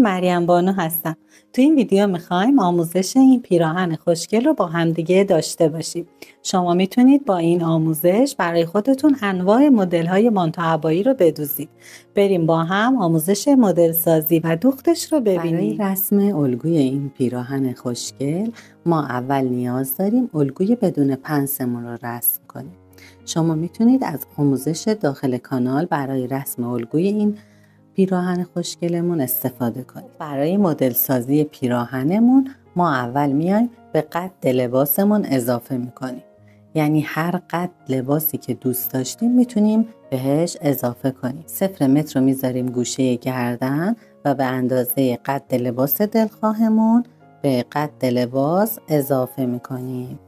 مریم بانو هستم. تو این ویدیو میخوایم آموزش این پیراهن خوشگل رو با همدیگه داشته باشیم. شما میتونید با این آموزش برای خودتون انواع مدل‌های مانتو عبایی رو بدوزید. بریم با هم آموزش مدل سازی و دوختش رو ببینیم. برای رسم الگوی این پیراهن خوشگل ما اول نیاز داریم الگوی بدون پنسمون رو رسم کنیم. شما میتونید از آموزش داخل کانال برای رسم الگوی این پیراهن خوشگلمون استفاده کنید. برای مدل سازی پیراهنمون ما اول میایم به قد لباسمون اضافه میکنیم. یعنی هر قد لباسی که دوست داشتیم میتونیم بهش اضافه کنیم. 0 متر رو میذاریم گوشه گردن و به اندازه قد لباس دلخواهمون به قد لباس اضافه میکنیم.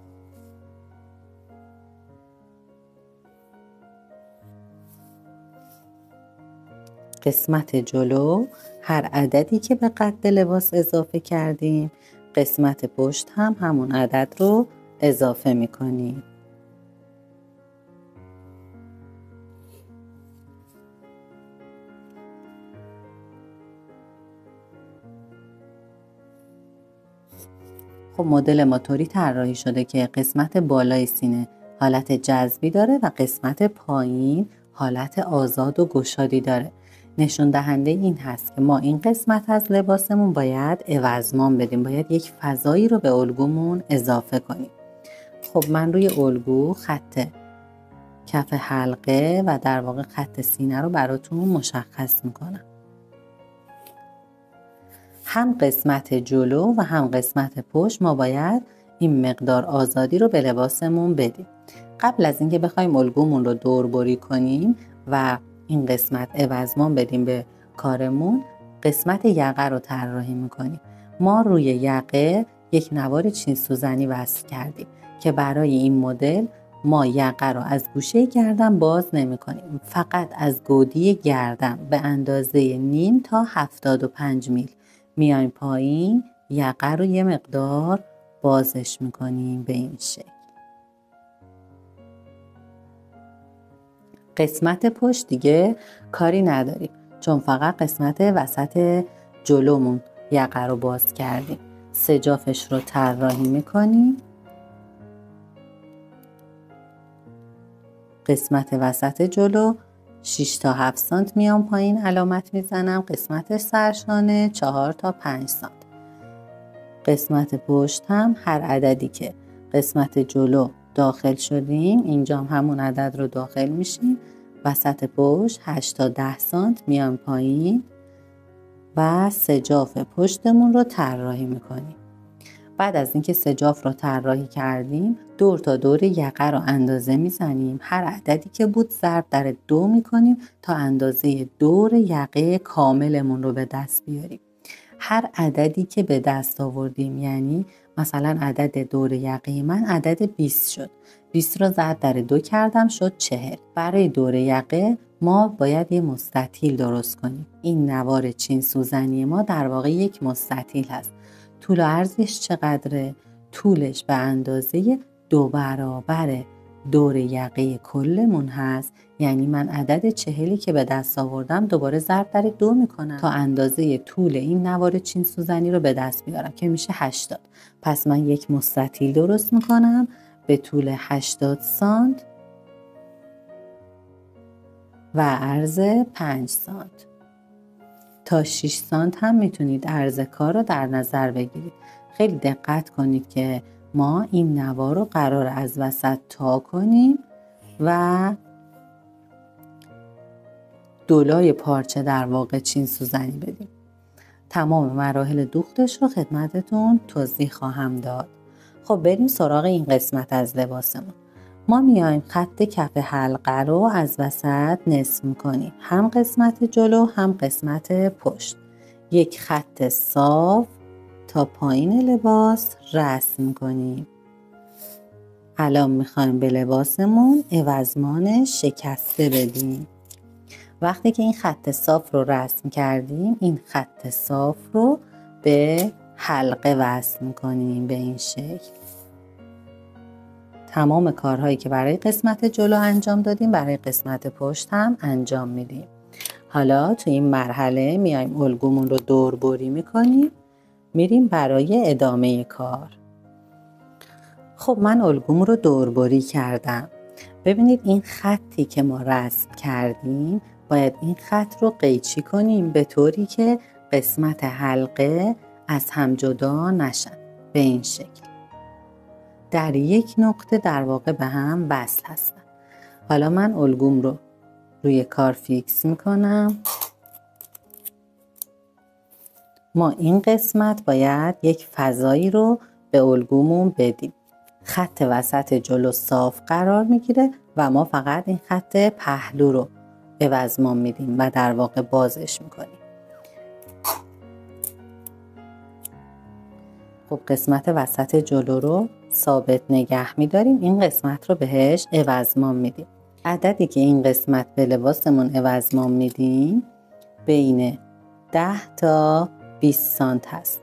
قسمت جلو هر عددی که به قد لباس اضافه کردیم، قسمت پشت هم همون عدد رو اضافه میکنیم. خب مدل ما طوری طراحی شده که قسمت بالای سینه حالت جذبی داره و قسمت پایین حالت آزاد و گشادی داره. نشون دهنده این هست که ما این قسمت از لباسمون باید عوضمان بدیم، باید یک فضایی رو به الگومون اضافه کنیم. خب من روی الگو خط کف حلقه و در واقع خط سینه رو براتون مشخص میکنم. هم قسمت جلو و هم قسمت پشت ما باید این مقدار آزادی رو به لباسمون بدیم. قبل از اینکه بخوایم الگومون رو دوربری کنیم و این قسمت عوضمان بدیم به کارمون، قسمت یقه رو طراحی میکنیم. ما روی یقه یک نوار چین سوزنی وصل کردیم که برای این مدل ما یقه رو از گوشه گردن باز نمی کنیم. فقط از گودی گردن به اندازه نیم تا 75 میل میایم پایین، یقه رو یه مقدار بازش میکنیم به این شکل. قسمت پشت دیگه کاری نداریم چون فقط قسمت وسط جلومون یقه رو باز کردیم. سجافش رو طراحی میکنیم. قسمت وسط جلو 6 تا 7 سانت میام پایین علامت میزنم. قسمت سرشانه 4 تا 5 سانت. قسمت پشت هم هر عددی که قسمت جلو داخل شدیم اینجا هم همون عدد رو داخل میشیم. وسط پشت 8 تا 10 سانت میام پایین و سجاف پشتمون رو طراحی میکنیم. بعد از اینکه سجاف رو طراحی کردیم دور تا دور یقه رو اندازه میزنیم. هر عددی که بود ضرب در 2 میکنیم تا اندازه دور یقه کاملمون رو به دست بیاریم. هر عددی که به دست آوردیم، یعنی مثلا عدد دور یقه من عدد 20 شد، 20 رو ضرب در 2 کردم شد 40. برای دور یقه ما باید یه مستطیل درست کنیم. این نوار چین سوزنی ما در واقع یک مستطیل هست. طول و عرضش چقدره؟ طولش به اندازه 2 برابر دور یقه کلمون هست. یعنی من عدد 40 که به دست آوردم دوباره ضرب در 2 میکنم تا اندازه طول این نوار چین سوزنی رو به دست بیارم که میشه 80. پس من یک مستطیل درست میکنم به طول 80 سانت و عرض 5 سانت. تا 6 سانت هم میتونید عرض کار رو در نظر بگیرید. خیلی دقت کنید که ما این نوار رو قرار از وسط تا کنیم و دولای پارچه در واقع چین سوزنی بدیم. تمام مراحل دوختش رو خدمتتون توضیح خواهم داد. خب بریم سراغ این قسمت از لباسمون. ما میایم خط کف حلقه رو از وسط نصف میکنیم. هم قسمت جلو هم قسمت پشت. یک خط صاف تا پایین لباس رسم میکنیم. الان میخوایم به لباسمون عوضمان شکسته بدیم. وقتی که این خط صاف رو رسم کردیم این خط صاف رو به حلقه وصل میکنیم به این شکل. تمام کارهایی که برای قسمت جلو انجام دادیم برای قسمت پشت هم انجام میدیم. حالا تو این مرحله میایم الگومون رو دوربری میکنیم، میریم برای ادامه کار. خب من الگوم رو دوربری کردم. ببینید این خطی که ما رسم کردیم باید این خط رو قیچی کنیم به طوری که قسمت حلقه از هم جدا نشن. به این شکل در یک نقطه در واقع به هم وصل هستن. حالا من الگوم رو روی کار فیکس میکنم. ما این قسمت باید یک فضایی رو به الگومون بدیم. خط وسط جلو صاف قرار میگیره و ما فقط این خط پهلو رو عوضمان میدیم و در واقع بازش میکنیم. خب قسمت وسط جلو رو ثابت نگه میداریم، این قسمت رو بهش عوضمان میدیم. عددی که این قسمت به لباسمون عوضمان میدیم بین 10 تا 20 سانت هست.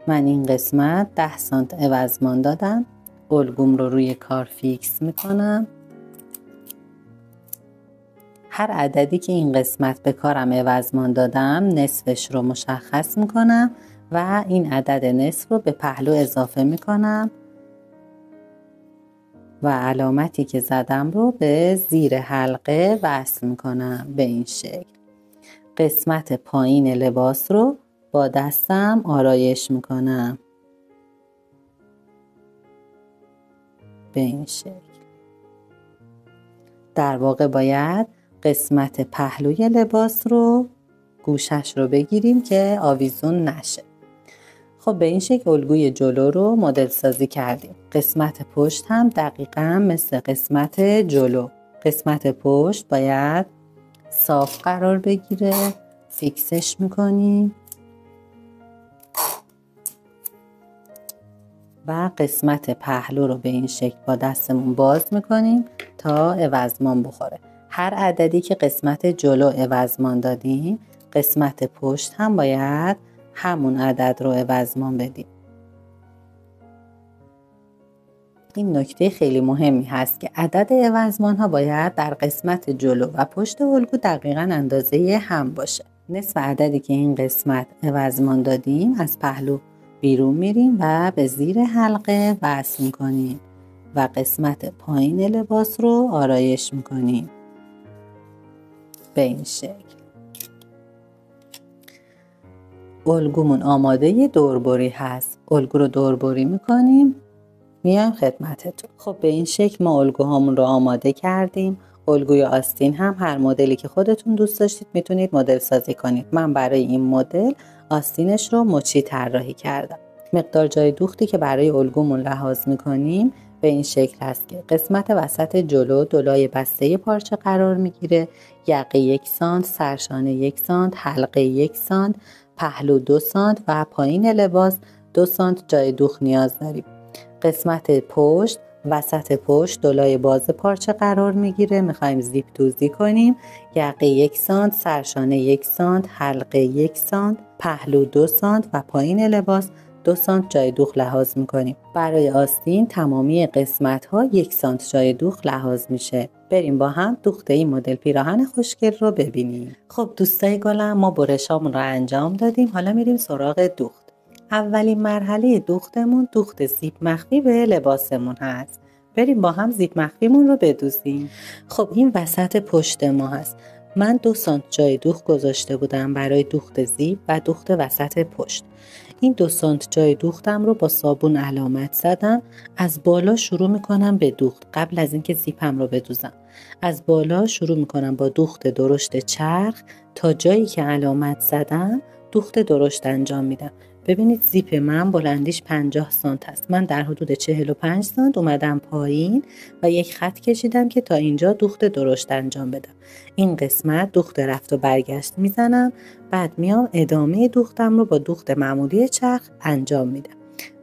من این قسمت 10 سانت عوضمان دادم. الگوم رو روی کار فیکس میکنم. هر عددی که این قسمت به کارم عوضمان دادم نصفش رو مشخص میکنم و این عدد نصف رو به پهلو اضافه میکنم و علامتی که زدم رو به زیر حلقه وصل میکنم به این شکل. قسمت پایین لباس رو با دستم آرایش میکنم به این شکل. در واقع باید قسمت پهلوی لباس رو گوشش رو بگیریم که آویزون نشه. خب به این شکل الگوی جلو رو مدل سازی کردیم. قسمت پشت هم دقیقاً مثل قسمت جلو. قسمت پشت باید صاف قرار بگیره، فیکسش میکنیم و قسمت پهلو رو به این شکل با دستمون باز میکنیم تا عوضمان بخوره. هر عددی که قسمت جلو عوضمان دادیم قسمت پشت هم باید همون عدد رو عوضمان بدیم. این نکته خیلی مهمی هست که عدد عوضمان ها باید در قسمت جلو و پشت الگو دقیقاً اندازه هم باشه. نصف عددی که این قسمت عوضمان دادیم از پهلو بیرون میریم و به زیر حلقه وصل میکنیم و قسمت پایین لباس رو آرایش میکنیم به این شکل. الگومون آماده دوربری هست. الگو رو دوربری میکنیم، میایم خدمتتون. خب به این شکل ما الگوهامون رو آماده کردیم. الگوی آستین هم هر مدلی که خودتون دوست داشتید میتونید مدل سازی کنید. من برای این مدل آستینش رو مچی طراحی کردم. مقدار جای دوختی که برای الگومون لحاظ میکنیم به این شکل هست که قسمت وسط جلو دولای بسته پارچه قرار میگیره. یقه 1 سانت، سرشانه 1 سانت، حلقه 1 سانت، پهلو 2 سانت و پایین لباس 2 سانت جای دوخت نیاز داریم. قسمت پشت، وسط پشت دولای باز پارچه قرار میگیره. میخوایم زیپ دوزی کنیم. یقه 1 سانت، سرشانه 1 سانت، حلقه 1 سانت، پهلو 2 سانت و پایین لباس 2 سانت جای دوخت لحاظ میکنیم. برای آستین تمامی قسمت ها 1 سانت جای دوخت لحاظ میشه. بریم با هم دوخت این مدل پیراهن خوشگل رو ببینیم. خب دوستای گلم، ما برشامون رو انجام دادیم. حالا میریم سراغ دوخت. اولین مرحله دوختمون دوخت زیپ مخفی به لباسمون هست. بریم با هم زیپ مخفیمون رو بدوزیم. خب این وسط پشت ما هست. من 2 سانت جای دوخت گذاشته بودم برای دوخت زیپ و دوخت وسط پشت. این 2 سانت جای دوختم رو با صابون علامت زدم. از بالا شروع میکنم به دوخت. قبل از اینکه زیپم رو بدوزم از بالا شروع میکنم با دوخت درشت چرخ تا جایی که علامت زدم دوخت درشت انجام میدم. ببینید زیپ من بلندیش 50 سانت است. من در حدود 45 سانت اومدم پایین و یک خط کشیدم که تا اینجا دوخت درشت انجام بدم. این قسمت دوخت رفت و برگشت میزنم. بعد میام ادامه دوختم رو با دوخت معمولی چرخ انجام میدم.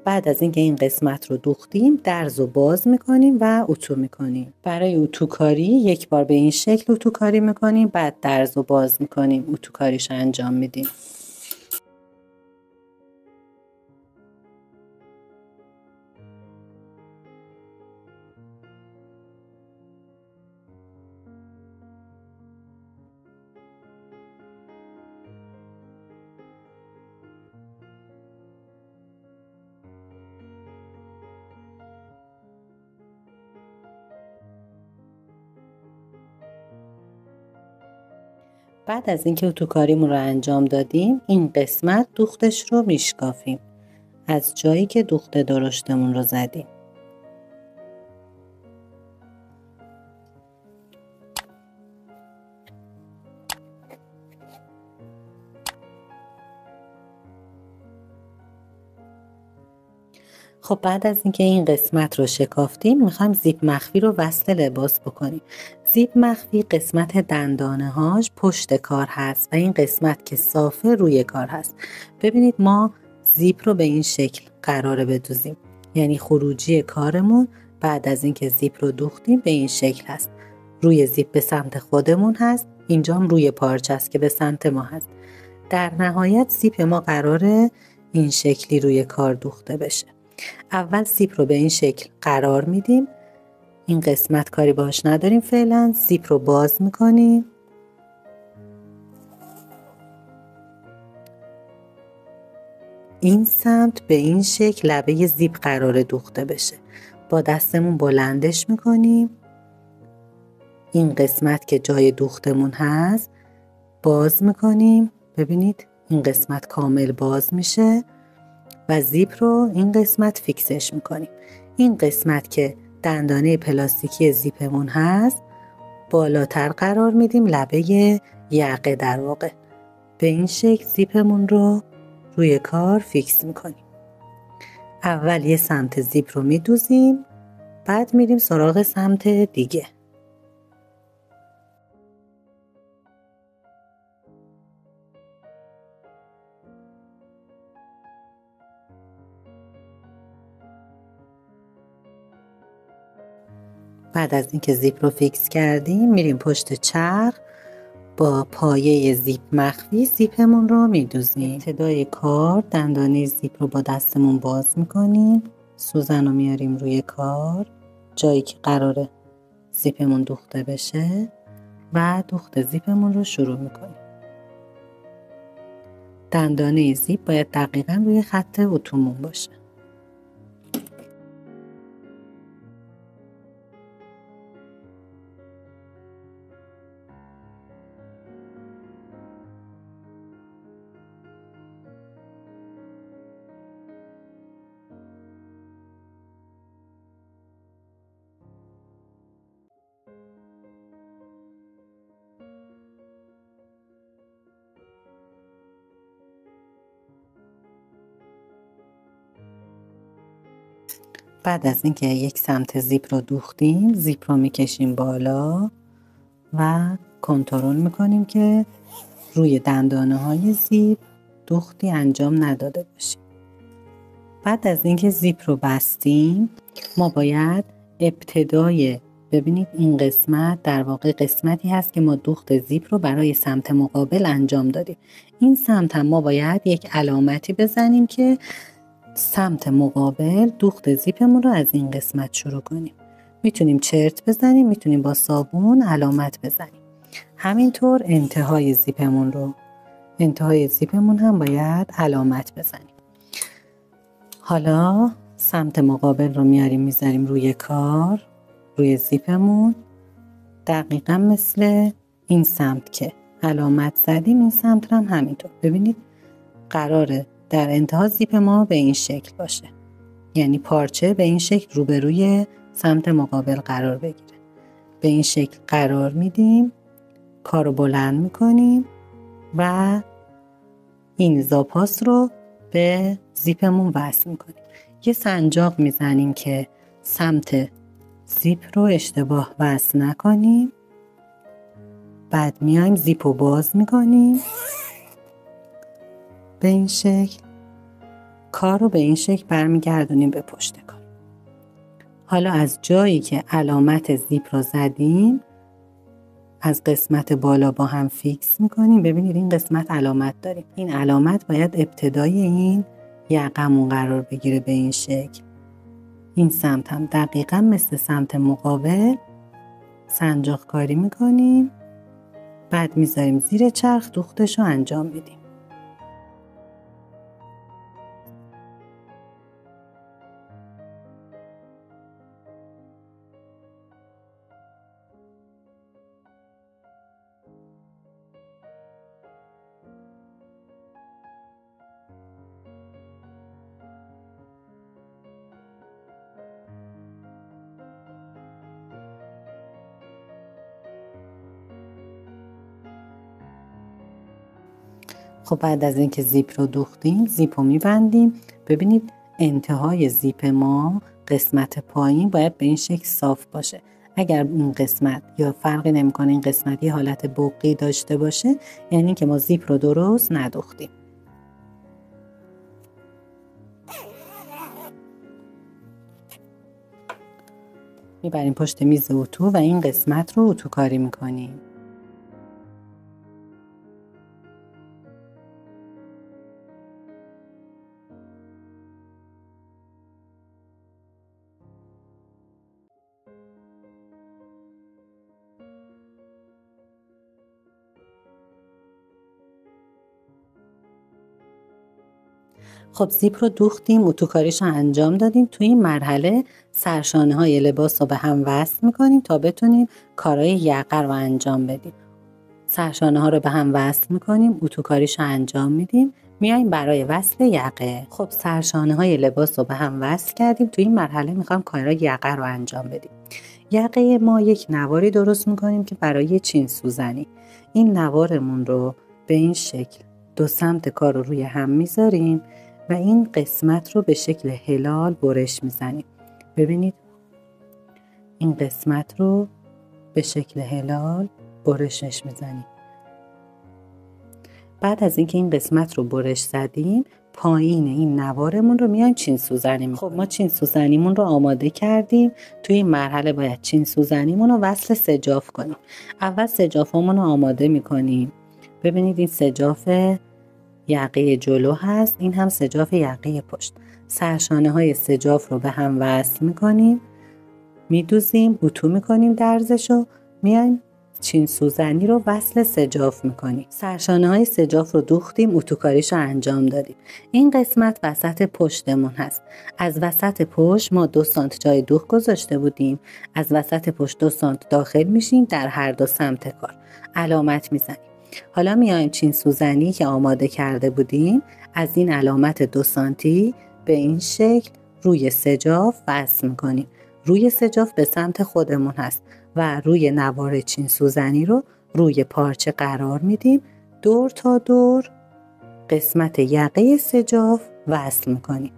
بعد از اینکه این قسمت رو دوختیم درز رو باز میکنیم و اتو میکنیم. برای اتوکاری یک بار به این شکل اتوکاری میکنیم، بعد درز رو باز میکنیم، اتوکاریش انجام میدیم. بعد از اینکه اتوکاریمون رو انجام دادیم، این قسمت دوختش رو میشکافیم از جایی که دوخت درشتمون رو زدیم. خب بعد از اینکه این قسمت رو شکافتیم، میخوایم زیپ مخفی رو وصل لباس بکنیم. زیپ مخفی قسمت دندانه هاش پشت کار هست و این قسمت که صافه روی کار هست. ببینید ما زیپ رو به این شکل قراره بدوزیم، یعنی خروجی کارمون بعد از اینکه زیپ رو دوختیم به این شکل هست. روی زیپ به سمت خودمون هست، اینجام روی پارچه است که به سمت ما هست. در نهایت زیپ ما قراره این شکلی روی کار دوخته بشه. اول زیپ رو به این شکل قرار میدیم. این قسمت کاری باش نداریم فعلا. زیپ رو باز میکنیم. این سمت به این شکل لبه زیپ قرار دوخته بشه. با دستمون بلندش میکنیم. این قسمت که جای دوختمون هست باز میکنیم. ببینید این قسمت کامل باز میشه و زیپ رو این قسمت فیکسش میکنیم. این قسمت که دندانه پلاستیکی زیپمون هست بالاتر قرار میدیم، لبه یقه در واقع. به این شکل زیپمون رو روی کار فیکس میکنیم. اول یه سمت زیپ رو میدوزیم، بعد میریم سراغ سمت دیگه. بعد از اینکه زیپ رو فیکس کردیم میریم پشت چرخ با پایه زیپ مخفی زیپمون رو میدوزیم. ابتدای کار دندانه زیپ رو با دستمون باز میکنیم، سوزن رو میاریم روی کار جایی که قراره زیپمون دوخته بشه و دوخت زیپمون رو شروع میکنیم. دندانه زیپ باید دقیقاً روی خط اتومون باشه. بعد از اینکه یک سمت زیپ رو دوختیم، زیپ رو میکشیم بالا و کنترل میکنیم که روی دندانه های زیپ دوختی انجام نداده باشیم. بعد از اینکه زیپ رو بستیم، ما باید ابتدای، ببینید این قسمت در واقع قسمتی هست که ما دوخت زیپ رو برای سمت مقابل انجام دادیم. این سمت هم ما باید یک علامتی بزنیم که سمت مقابل دوخت زیپمون رو از این قسمت شروع کنیم. میتونیم چرت بزنیم، میتونیم با صابون علامت بزنیم. همینطور انتهای زیپمون هم باید علامت بزنیم. حالا سمت مقابل رو میاریم میذاریم روی کار، روی زیپمون، دقیقا مثل این سمت که علامت زدیم این سمت هم همینطور. ببینید قراره در انتها زیپ ما به این شکل باشه، یعنی پارچه به این شکل روبروی سمت مقابل قرار بگیره. به این شکل قرار میدیم، کارو بلند میکنیم و این زاپاس رو به زیپمون وصل میکنیم. یه سنجاق میزنیم که سمت زیپ رو اشتباه وصل نکنیم. بعد میایم زیپ رو باز میکنیم به این شکل، کار رو به این شکل برمیگردونیم به پشت کار. حالا از جایی که علامت زیپ رو زدیم از قسمت بالا با هم فیکس میکنیم. ببینید این قسمت علامت داریم، این علامت باید ابتدای این یقمون قرار بگیره به این شکل. این سمت هم دقیقا مثل سمت مقابل سنجاق کاری میکنیم، بعد میذاریم زیر چرخ دوختش رو انجام میدیم. خب بعد از اینکه زیپ رو دوختیم زیپ رو میبندیم. ببینید انتهای زیپ ما قسمت پایین باید به این شکل صاف باشه. اگر این قسمت یا فرقی نمیکنه این قسمت یه حالت بقی داشته باشه یعنی که ما زیپ رو درست ندوختیم. میبریم پشت میز اتو و این قسمت رو اتوکاری میکنیم. خب زیپ رو دوختیم، اتوکاریش رو انجام دادیم. توی این مرحله سرشانه های لباس رو به هم وصل میکنیم تا بتونیم کارهای یقه رو انجام بدیم. سرشانه ها رو به هم وصل میکنیم، اتوکاریش رو انجام میدیم، میایم برای وصل یقه. خب سرشانه های لباس رو به هم وصل کردیم. توی این مرحله میخوام کارهای یقه رو انجام بدیم. یقه ما یک نواری درست میکنیم که برای چین سوزنی. این نوارمون رو به این شکل دو سمت کار رو روی هم میذاریم و این قسمت رو به شکل هلال برش میزنیم. ببینید این قسمت رو به شکل هلال برشش میزنیم. بعد از اینکه این قسمت رو برش زدیم پایین این نوارمون رو میایم چین سوزنی میکنیم. خب ما چین سوزنیمون رو آماده کردیم. توی این مرحله باید چین سوزنیمون رو وصل سجاف کنیم. اول سجافمون رو آماده میکنیم. ببینید این سجاف یقه جلو هست، این هم سجاف یقه پشت. سرشانه های سجاف رو به هم وصل میکنیم، میدوزیم، اتو میکنیم درزشو، میایم چین سوزنی رو وصل سجاف میکنیم. سرشانه های سجاف رو دوختیم، اتوکاریش رو انجام دادیم. این قسمت وسط پشتمون هست. از وسط پشت ما 2 سانت جای دوخت گذاشته بودیم. از وسط پشت 2 سانت داخل میشیم، در هر دو سمت کار علامت میزنیم. حالا میایم چین سوزنی که آماده کرده بودیم از این علامت 2 سانتی به این شکل روی سجاف وصل میکنیم. روی سجاف به سمت خودمون هست و روی نوار چین سوزنی رو روی پارچه قرار میدیم. دور تا دور قسمت یقه سجاف وصل میکنیم.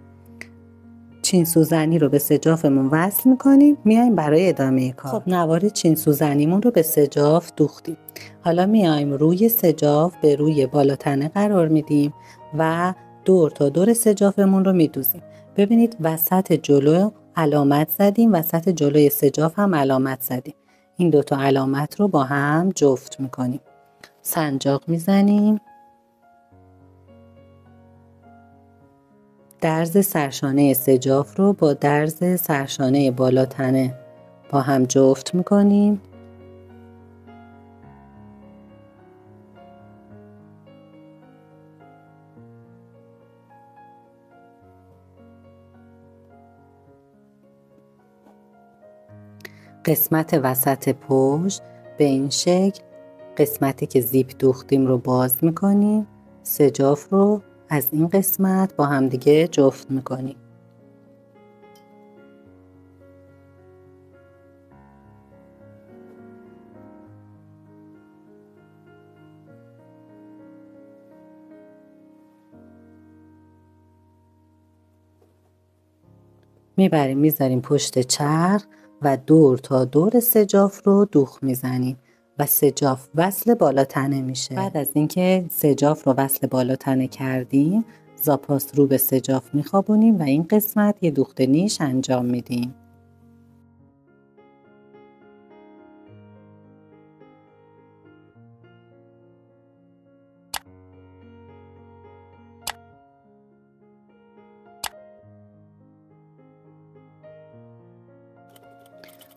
چین سوزنی رو به سجافمون وصل میکنیم، میایم برای ادامه کار. خب نوار چین سوزنیمون رو به سجاف دوختیم. حالا میایم روی سجاف به روی بالاتنه قرار میدیم و دور تا دور سجافمون رو میدوزیم. ببینید وسط جلو علامت زدیم، وسط جلوی سجاف هم علامت زدیم. این دوتا علامت رو با هم جفت میکنیم. سنجاق میزنیم. درز سرشانه سجاف رو با درز سرشانه بالاتنه با هم جفت میکنیم. قسمت وسط پشت به این شکل قسمتی که زیپ دوختیم رو باز میکنیم. سجاف رو از این قسمت با هم دیگه جفت میکنیم. میبریم میذاریم پشت چرخ و دور تا دور سجاف رو دوخت میزنیم و سجاف وصل بالاتنه میشه. بعد از اینکه سجاف رو وصل بالاتنه کردیم زاپاس رو به سجاف میخوابونیم و این قسمت یه دوخت نیش انجام میدیم.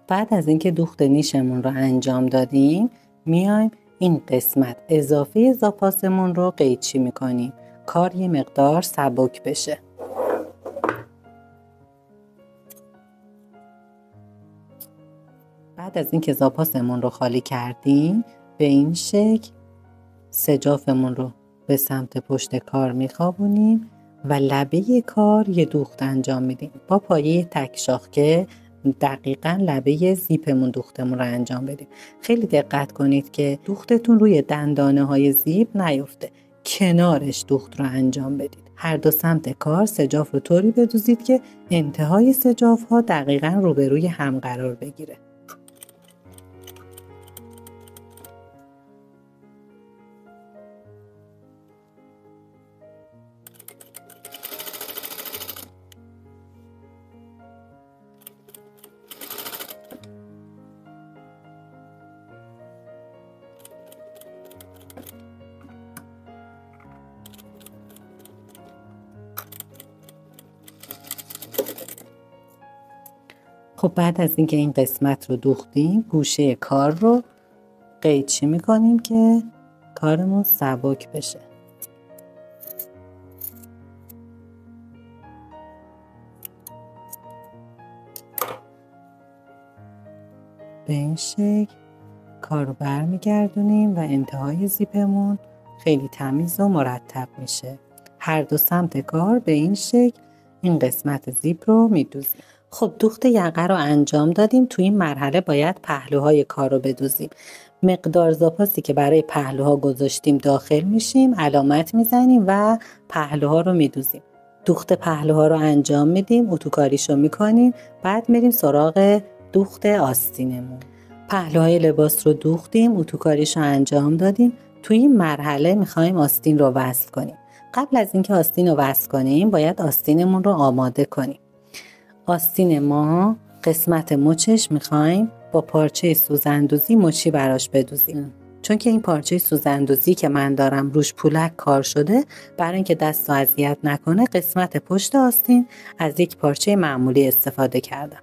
بعد از اینکه دوخت نیشمون رو انجام دادیم میایم این قسمت اضافه زاپاسمون رو قیچی میکنیم. کار یه مقدار سبک بشه. بعد از اینکه زاپاسمون رو خالی کردیم به این شکل سجافمون رو به سمت پشت کار میخوابونیم و لبه کار یه دوخت انجام میدیم با پایه تک شاخ که دقیقاً لبه زیپمون دوختمون رو انجام بدیم. خیلی دقت کنید که دوختتون روی دندانه های زیپ نیفته. کنارش دوخت رو انجام بدید. هر دو سمت کار سجاف رو طوری بدوزید که انتهای سجاف ها دقیقاً روبروی هم قرار بگیره. خب بعد از اینکه این قسمت رو دوختیم، گوشه کار رو قیچی میکنیم که کارمون سبک بشه. به این شکل کار رو برمیگردونیم و انتهای زیپمون خیلی تمیز و مرتب میشه. هر دو سمت کار به این شکل این قسمت زیپ رو میدوزیم. خب دوخت یقه رو انجام دادیم. تو این مرحله باید پهلوهای کار رو بدوزیم. مقدار زاپاسی که برای پهلوها گذاشتیم داخل میشیم، علامت میزنیم و پهلوها رو میدوزیم. دوخت پهلوها رو انجام میدیم، اتوکاریش رو میکنیم، بعد میریم سراغ دوخت آستینمون. پهلوهای لباس رو دوختیم، اتوکاریش رو انجام دادیم. تو این مرحله میخوایم آستین رو وصل کنیم. قبل از اینکه آستین رو وصل کنیم باید آستینمون رو آماده کنیم. آستین ما قسمت مچش میخوایم با پارچه سوزندوزی مچی براش بدوزیم. چون که این پارچه سوزندوزی که من دارم روش پولک کار شده، برای اینکه دست رو اذیت نکنه قسمت پشت آستین از یک پارچه معمولی استفاده کردم.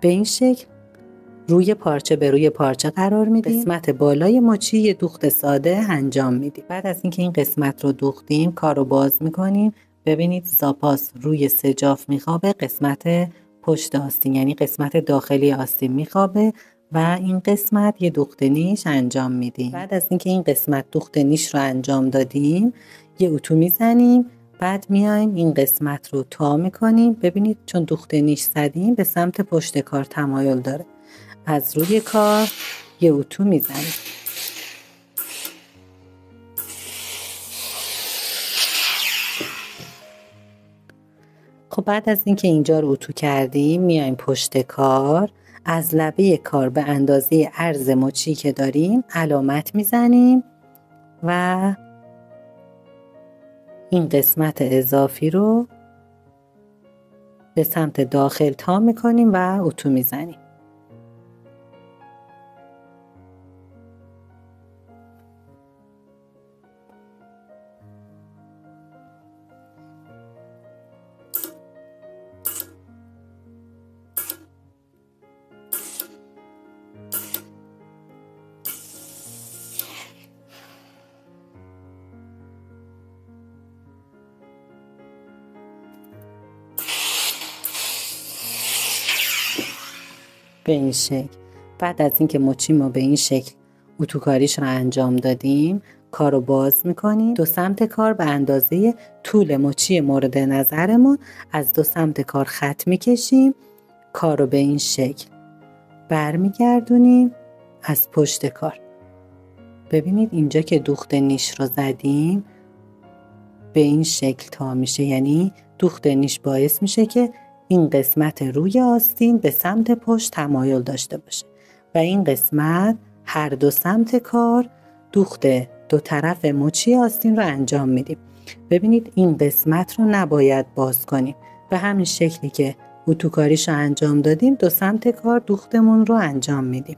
به این شکل روی پارچه به روی پارچه قرار میدیم. قسمت بالای مچی یه دوخت ساده انجام میدیم. بعد از اینکه این قسمت رو دوختیم کار رو باز میکنیم. ببینید زاپاس روی سجاف میخوابه، قسمت پشت آستین یعنی قسمت داخلی آستین میخوابه و این قسمت یه دوخت نیش انجام میدیم. بعد از اینکه این قسمت دوخت نیش رو انجام دادیم یه اتو میزنیم. بعد میایم این قسمت رو تا میکنیم. ببینید چون دوخت نیش زدیم به سمت پشت کار تمایل داره. از روی کار یه اتو میزنیم. خب بعد از اینکه اینجا رو اتو کردیم میایم پشت کار. از لبه کار به اندازه عرض مچی که داریم علامت میزنیم و این قسمت اضافی رو به سمت داخل تا میکنیم و اتو میزنیم. به این شکل. بعد از اینکه مچی ما به این شکل اتوکاریش رو انجام دادیم کار رو باز میکنیم. دو سمت کار به اندازه طول مچی مورد نظرمون از دو سمت کار خط میکشیم. کار رو به این شکل برمیگردونیم از پشت کار. ببینید اینجا که دوخت نیش رو زدیم به این شکل تا میشه، یعنی دوخت نیش باعث میشه که این قسمت روی آستین به سمت پشت تمایل داشته باشه و این قسمت هر دو سمت کار دوخت دو طرف مچی آستین رو انجام میدیم. ببینید این قسمت رو نباید باز کنیم. به همین شکلی که اتوکاریش رو انجام دادیم دو سمت کار دوختمون رو انجام میدیم.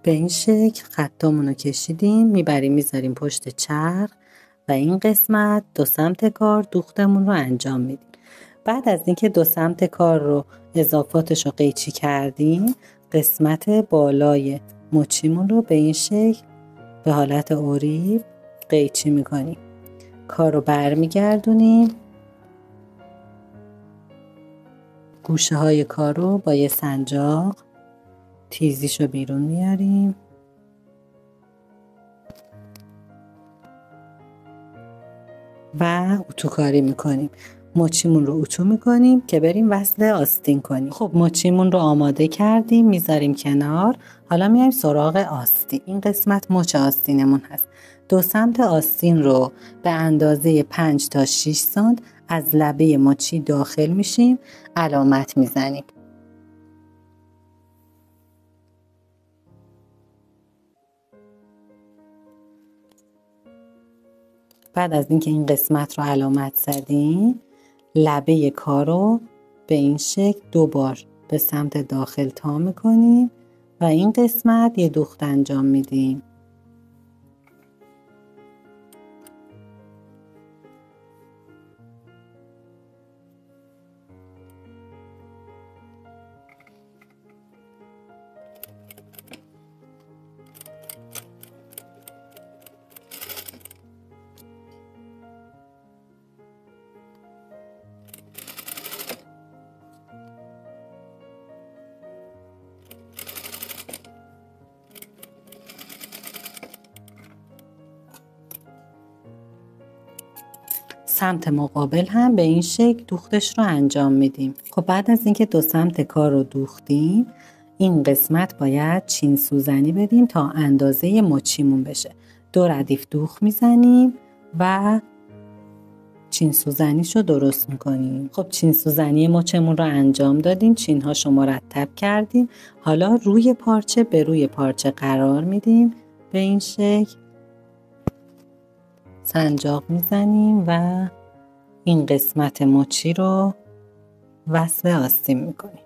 به این شکل خطامون رو کشیدیم، میبریم میذاریم پشت چرخ و این قسمت دو سمت کار دوختمون رو انجام میدیم. بعد از اینکه دو سمت کار رو اضافاتش رو قیچی کردیم قسمت بالای مچیمون رو به این شکل به حالت اوریو قیچی میکنیم. کار رو برمیگردونیم. گوشه های کار رو با یه سنجاق تیزیشو بیرون میاریم و اتوکاری میکنیم. مچیمون رو اتو میکنیم که بریم وصل آستین کنیم. خب مچیمون رو آماده کردیم، میذاریم کنار. حالا میایم سراغ آستین. این قسمت مچ آستینمون هست. دو سمت آستین رو به اندازه 5 تا 6 سانت از لبه مچی داخل میشیم، علامت میزنیم. بعد از اینکه این قسمت رو علامت زدیم، لبه کار رو به این شکل 2 بار به سمت داخل تا میکنیم و این قسمت یه دوخت انجام میدیم. سمت مقابل هم به این شکل دوختش رو انجام میدیم. خب بعد از اینکه دو سمت کار رو دوختیم، این قسمت باید چین سوزنی بدیم تا اندازه مچیمون بشه. 2 ردیف دوخت میزنیم و چین سوزنیش رو درست میکنیم. خب چین سوزنی مچمون رو انجام دادیم، چین هاشو مرتب کردیم. حالا روی پارچه به روی پارچه قرار میدیم، به این شکل سنجاق میزنیم و این قسمت مچی رو وصل آستین میکنیم.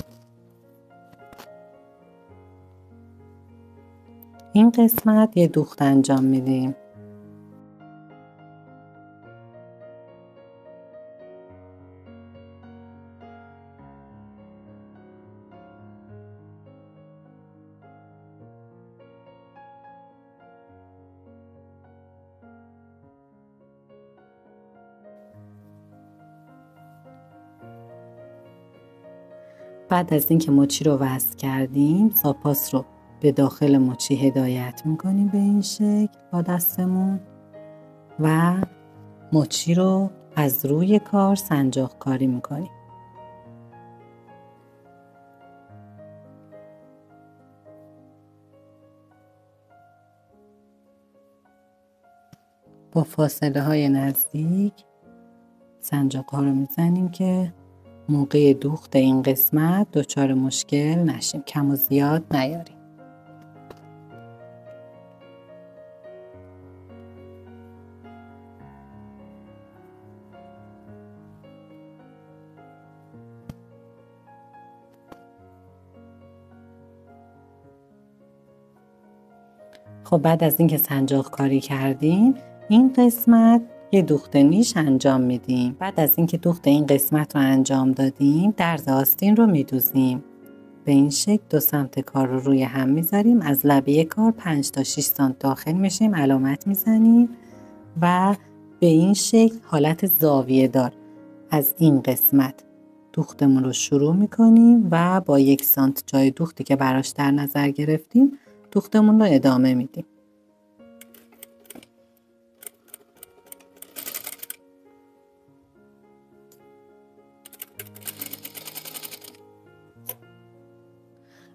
این قسمت یه دوخت انجام میدیم. بعد از اینکه مچی رو وصل کردیم، زاپاس رو به داخل مچی هدایت میکنیم به این شکل با دستمون و مچی رو از روی کار سنجاق کاری میکنیم. با فاصله های نزدیک سنجاق ها رو میزنیم که موقع دوخت این قسمت دچار مشکل نشیم، کم و زیاد نیاریم. خب بعد از اینکه سنجاق کاری کردیم، این قسمت یه دوخت نیش انجام میدیم. بعد از اینکه دوخت این قسمت رو انجام دادیم، درز آستین رو میدوزیم. به این شکل دو سمت کار رو روی هم میذاریم، از لبه کار 5 تا 6 سانت داخل میشیم، علامت میزنیم و به این شکل حالت زاویه دار از این قسمت دوختمون رو شروع میکنیم و با 1 سانت جای دوختی که براش در نظر گرفتیم دوختمون رو ادامه میدیم.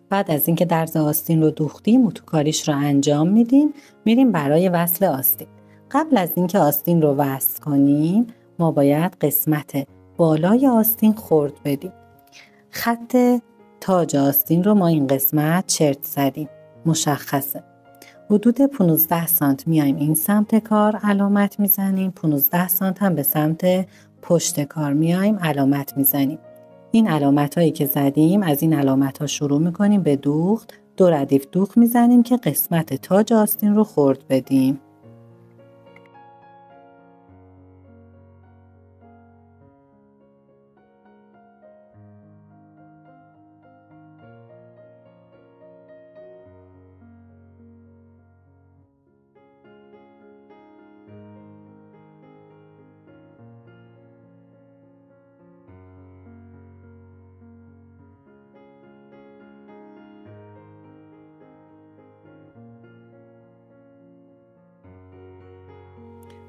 بعد از اینکه درز آستین رو دوختیم، اتوکاریش رو انجام میدیم، میریم برای وصل آستین. قبل از اینکه آستین رو وصل کنیم، ما باید قسمت بالای آستین خرد بدیم. خط تاج آستین رو ما این قسمت چرت زدیم، مشخصه. حدود 15 سانت میایم این سمت کار علامت میزنیم، 15 سانت هم به سمت پشت کار میایم علامت میزنیم. این علامت هایی که زدیم، از این علامت ها شروع میکنیم به دوخت. 2 ردیف دوخت میزنیم که قسمت تاج آستین رو خرد بدیم.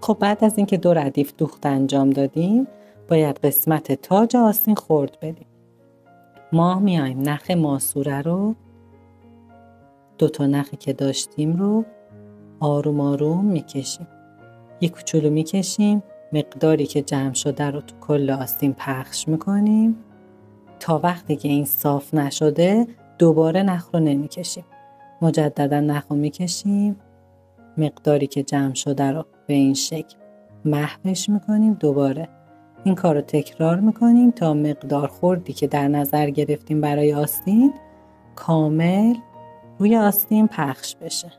خب بعد از اینکه 2 ردیف دوخت انجام دادیم، باید قسمت تاج آستین خرد بدیم. ما میایم نخ ماسوره رو، 2 تا نخی که داشتیم رو آروم آروم میکشیم. یک کوچولو میکشیم، مقداری که جمع شده رو تو کل آستین پخش میکنیم. تا وقتی که این صاف نشده دوباره نخ رو نمیکشیم. مجددا نخ رو میکشیم، مقداری که جمع شده رو به این شکل محوش میکنیم. دوباره این کار رو تکرار میکنیم تا مقدار خردی که در نظر گرفتیم برای آستین کامل روی آستین پخش بشه.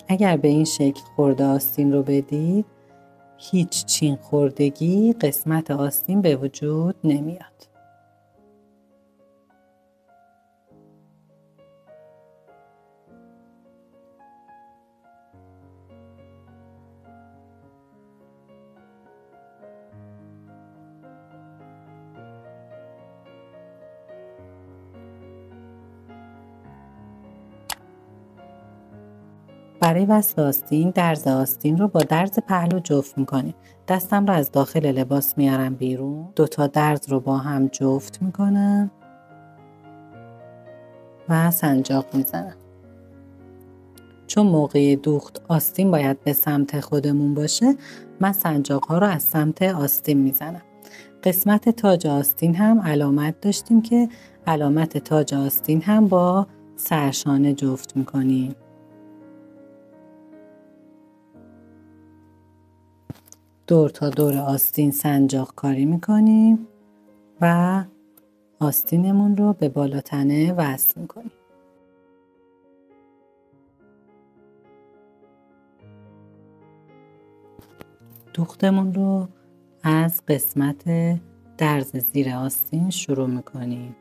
اگر به این شکل خرده آستین رو بدید، هیچ چین خوردگی قسمت آستین به وجود نمیاد. برای وصل آستین درز آستین رو با درز پهلو جفت میکنیم. دستم رو از داخل لباس میارم بیرون، 2 تا درز رو با هم جفت میکنم و سنجاق میزنم. چون موقع دوخت آستین باید به سمت خودمون باشه، من سنجاق ها رو از سمت آستین میزنم. قسمت تاج آستین هم علامت داشتیم که علامت تاج آستین هم با سرشانه جفت میکنیم. دور تا دور آستین سنجاق کاری میکنیم و آستینمون رو به بالاتنه وصل میکنیم. دوختمون رو از قسمت درز زیر آستین شروع میکنیم.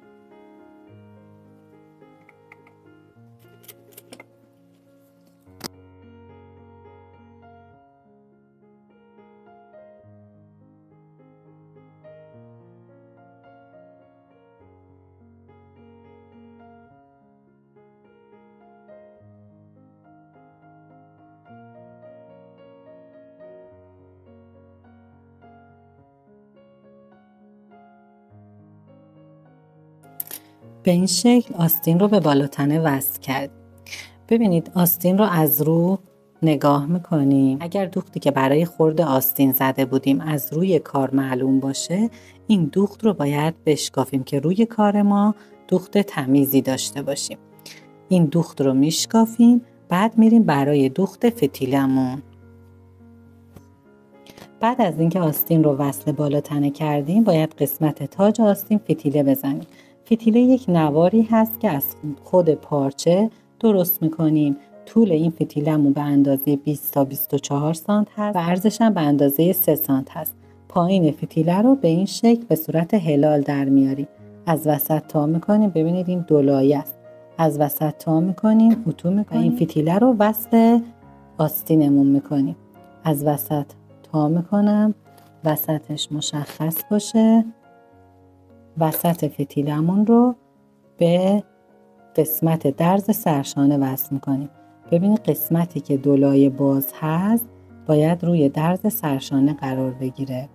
به این شکل آستین رو به بالاتنه وصل کرد. ببینید آستین رو از رو نگاه میکنیم. اگر دوختی که برای خرد آستین زده بودیم از روی کار معلوم باشه، این دوخت رو باید بشکافیم که روی کار ما دوخت تمیزی داشته باشیم. این دوخت رو میشکافیم، بعد میریم برای دوخت فتیلمون. بعد از اینکه آستین رو وصل بالاتنه کردیم، باید قسمت تاج آستین فتیله بزنیم. فتیله یک نواری هست که از خود پارچه درست میکنیم. طول این فتیلمون به اندازه 20 تا 24 سانت هست و عرضش هم به اندازه 3 سانت هست. پایین فتیله رو به این شکل به صورت هلال در میاریم. از وسط تا میکنیم، ببینید این دولایه است. از وسط تا میکنیم، اتو میکنیم. این فتیله رو وصل آستینمون میکنیم. از وسط تا میکنم، وسطش مشخص باشه. وسط فتیلمون رو به قسمت درز سرشانه وصل میکنیم. ببینید قسمتی که دولای باز هست باید روی درز سرشانه قرار بگیره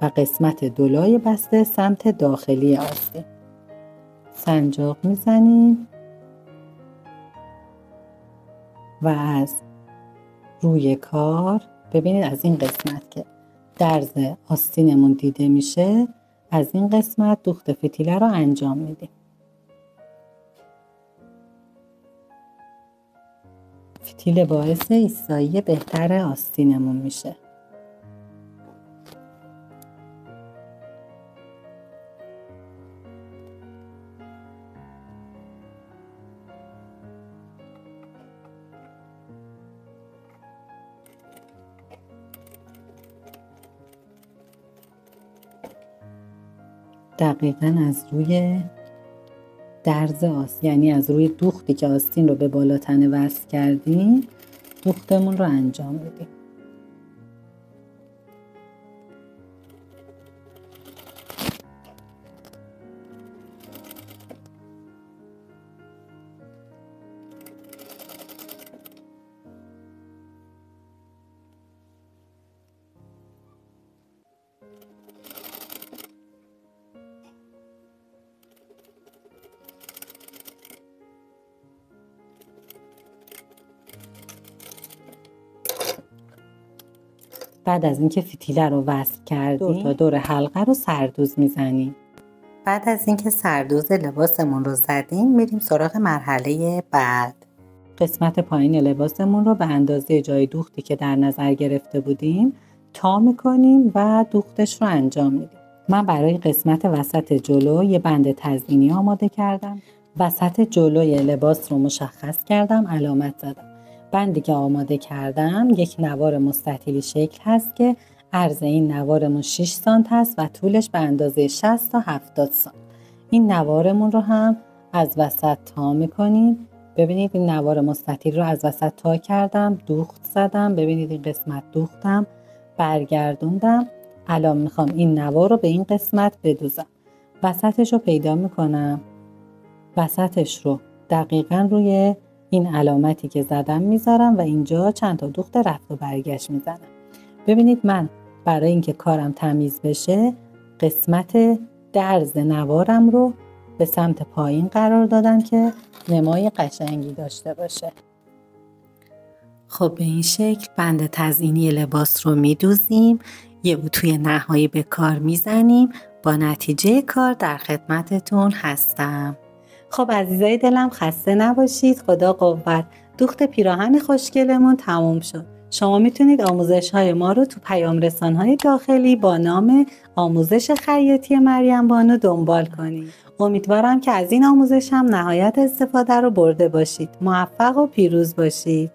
و قسمت دولای بسته سمت داخلی آستین. سنجاق میزنیم و از روی کار ببینید از این قسمت که درز آستینمون دیده میشه، از این قسمت دوخت فتیله رو انجام میدیم. فتیله باعث ایستایی بهتر آستینمون میشه. دقیقاً از روی درز آستین، یعنی از روی دوختی که آستین رو به بالاتنه وصل کردیم، دوختمون رو انجام بدیم. بعد از اینکه فتیله رو وصل کردیم دور تا دور حلقه رو سردوز میزنیم. بعد از اینکه سردوز لباسمون رو زدیم میریم سراغ مرحله بعد. قسمت پایین لباسمون رو به اندازه جای دوختی که در نظر گرفته بودیم تا میکنیم و دوختش رو انجام میدیم. من برای قسمت وسط جلو یه بند تزیینی آماده کردم. وسط جلوی لباس رو مشخص کردم، علامت زدم. بندی که آماده کردم یک نوار مستطیلی شکل هست که عرض این نوارمون 6 سانت هست و طولش به اندازه 60 تا 70 سانت. این نوارمون رو هم از وسط تا میکنیم. ببینید این نوار مستطیل رو از وسط تا کردم، دوخت زدم. ببینید این قسمت دوختم، برگردوندم. الان میخوام این نوار رو به این قسمت بدوزم. وسطش رو پیدا میکنم. وسطش رو دقیقاً روی این علامتی که زدم میذارم و اینجا چند تا دوخت رفت و برگشت میزنم. ببینید من برای اینکه کارم تمیز بشه قسمت درز نوارم رو به سمت پایین قرار دادم که نمای قشنگی داشته باشه. خب به این شکل بند تزیینی لباس رو میدوزیم، یه توی نهایی به کار میزنیم. با نتیجه کار در خدمتتون هستم. خب عزیزای دلم خسته نباشید. خدا قوت. دوخت پیراهن خوشگلمون تموم شد. شما میتونید آموزش‌های ما رو تو پیام رسان‌های داخلی با نام آموزش خیاطی مریم بانو دنبال کنید. امیدوارم که از این آموزش هم نهایت استفاده رو برده باشید. موفق و پیروز باشید.